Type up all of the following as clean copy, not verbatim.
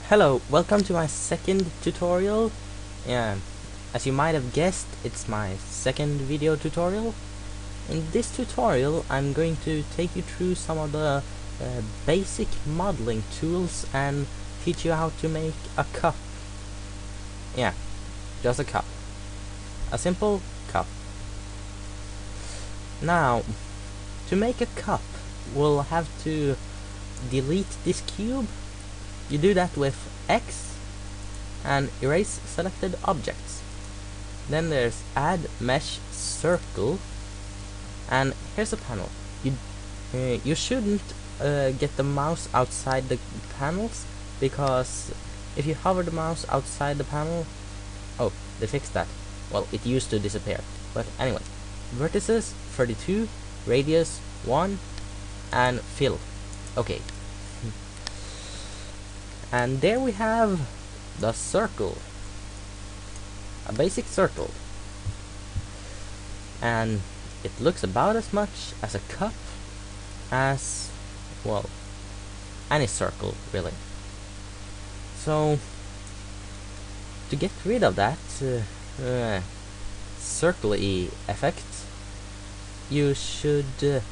Hello, welcome to my second tutorial. As you might have guessed, it's my second video tutorial. In this tutorial, I'm going to take you through some of the basic modeling tools and teach you how to make a cup. Yeah, just a cup. A simple cup. Now, to make a cup, we'll have to delete this cube. You do that with X and erase selected objects. Then there's add mesh circle, and here's a panel. You shouldn't get the mouse outside the panels, because if you hover the mouse outside the panel, oh, they fixed that. Well, it used to disappear, but anyway, vertices 32, radius 1, and fill. Okay. And there we have the circle, a basic circle, and it looks about as much as a cup as, well, any circle really. So to get rid of that circle-y effect, you should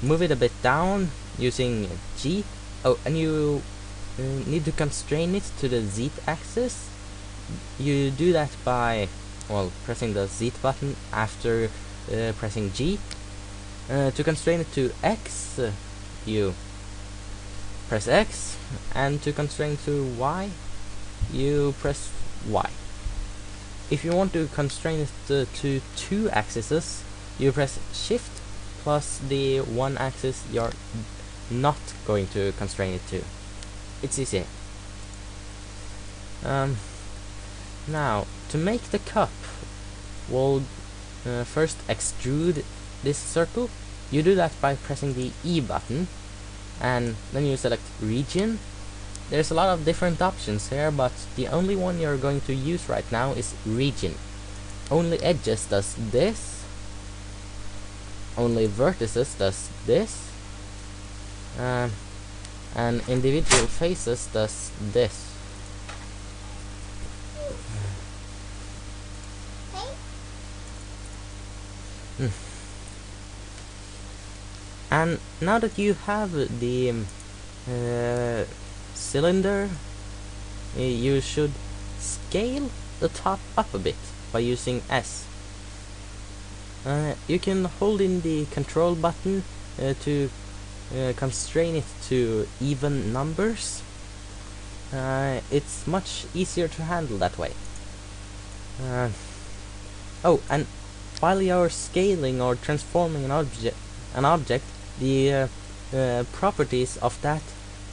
move it a bit down using G. Oh, and you need to constrain it to the Z axis. You do that by, well, pressing the Z button after pressing G. To constrain it to X, you press X, and to constrain to Y, you press Y. If you want to constrain it to two axes, you press Shift plus the one axis you're not going to constrain it to. It's easy. Now, to make the cup, we'll first extrude this circle. You do that by pressing the E button, and then you select region. There's a lot of different options here, but the only one you're going to use right now is region. Only edges does this, only vertices does this, and individual faces does this. And now that you have the cylinder, you should scale the top up a bit by using S. You can hold in the control button to constrain it to even numbers. It's much easier to handle that way. Oh, and while you're scaling or transforming an object, the properties of that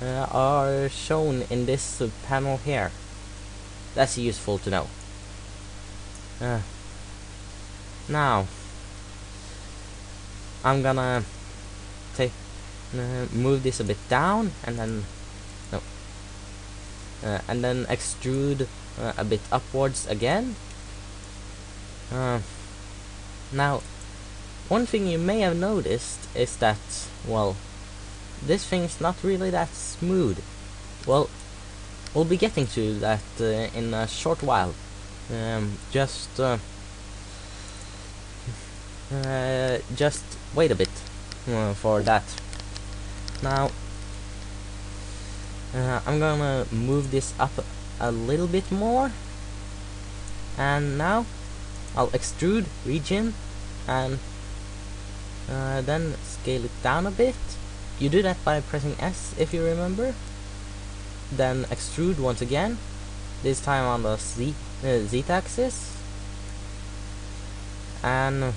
are shown in this panel here. That's useful to know. Now, I'm gonna move this a bit down, and then and then extrude a bit upwards again. Now, one thing you may have noticed is that, well, this thing's not really that smooth. Well, we'll be getting to that in a short while. Just wait a bit for that. Now, I'm gonna move this up a little bit more, and now I'll extrude region and then scale it down a bit. You do that by pressing S, if you remember. Then extrude once again, this time on the Z axis, and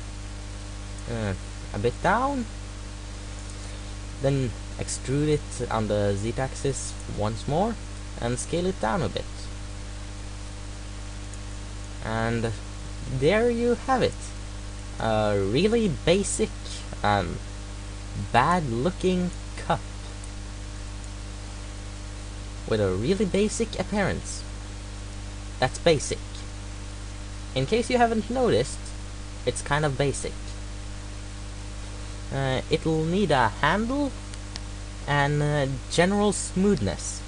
a bit down. Then extrude it on the Z axis once more and scale it down a bit. And there you have it. A really basic bad looking cup with a really basic appearance. That's basic. In case you haven't noticed, it's kind of basic. It'll need a handle and general smoothness.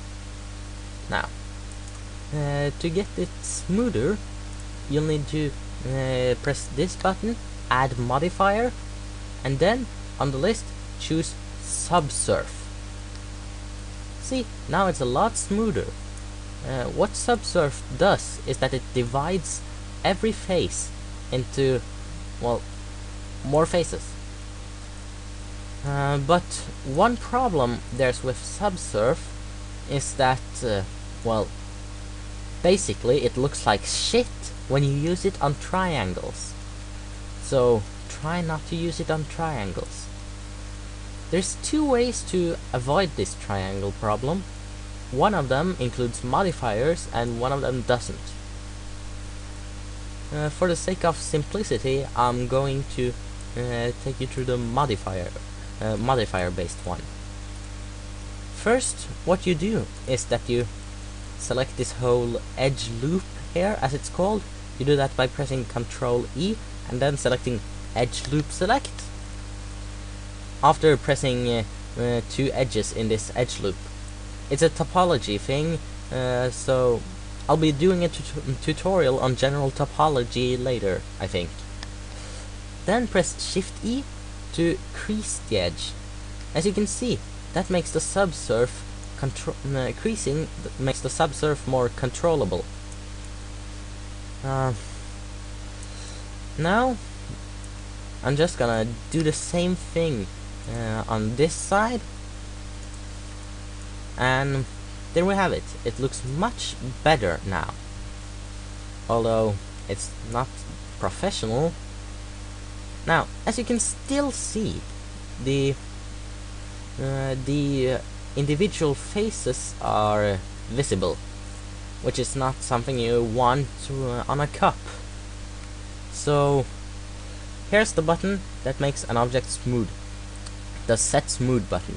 Now, To get it smoother, you'll need to press this button, add modifier, and then on the list choose subsurf. See, now it's a lot smoother. What subsurf does is that it divides every face into, well, more faces. But one problem there's with subsurf is that, well, basically it looks like shit when you use it on triangles. So try not to use it on triangles. There's two ways to avoid this triangle problem. One of them includes modifiers and one of them doesn't. For the sake of simplicity, I'm going to take you through the modifier based one. First, what you do is that you select this whole edge loop here, as it's called. You do that by pressing Ctrl E and then selecting edge loop select. After pressing two edges in this edge loop. It's a topology thing, so I'll be doing a tutorial on general topology later, I think. Then press Shift E to crease the edge. As you can see, that makes the subsurf creasing makes the subsurf more controllable. Now I'm just gonna do the same thing on this side, and there we have it. It looks much better now, although it's not professional. Now, as you can still see, the individual faces are visible, which is not something you want on a cup. So here's the button that makes an object smooth, the Set Smooth button,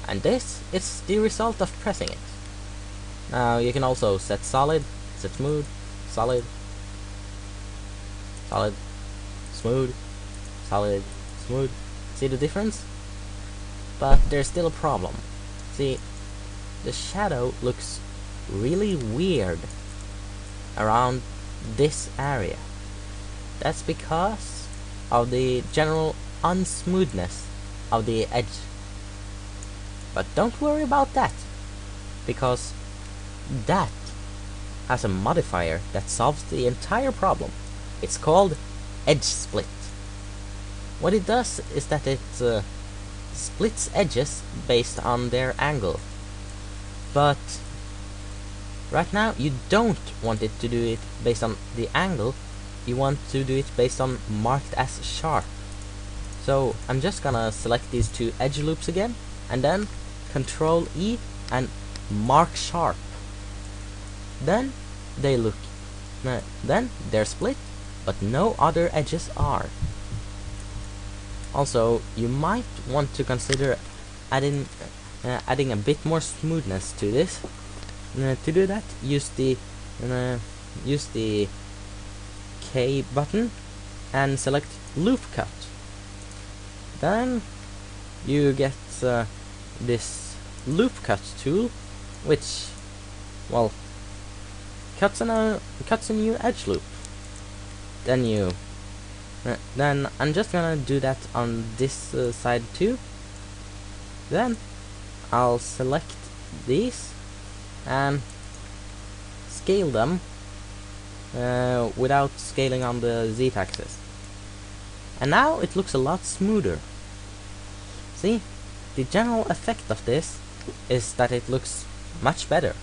and this is the result of pressing it. Now you can also set solid, set smooth, solid, solid, smooth, solid, smooth. See the difference? But there's still a problem. See, the shadow looks really weird around this area. That's because of the general unsmoothness of the edge. But don't worry about that, because that has a modifier that solves the entire problem. It's called edge split. What it does is that it splits edges based on their angle. But right now you don't want it to do it based on the angle, you want to do it based on marked as sharp. So I'm just gonna select these two edge loops again, and then Ctrl E and mark sharp. Then they look, then they're split, but no other edges are. Also, you might want to consider adding a bit more smoothness to this. To do that, use the K button and select Loop Cut. Then you get this Loop Cut tool, which, well, cuts a new edge loop. Then I'm just gonna do that on this side too. Then I'll select these and scale them without scaling on the Z-axis. And now it looks a lot smoother. See, the general effect of this is that it looks much better.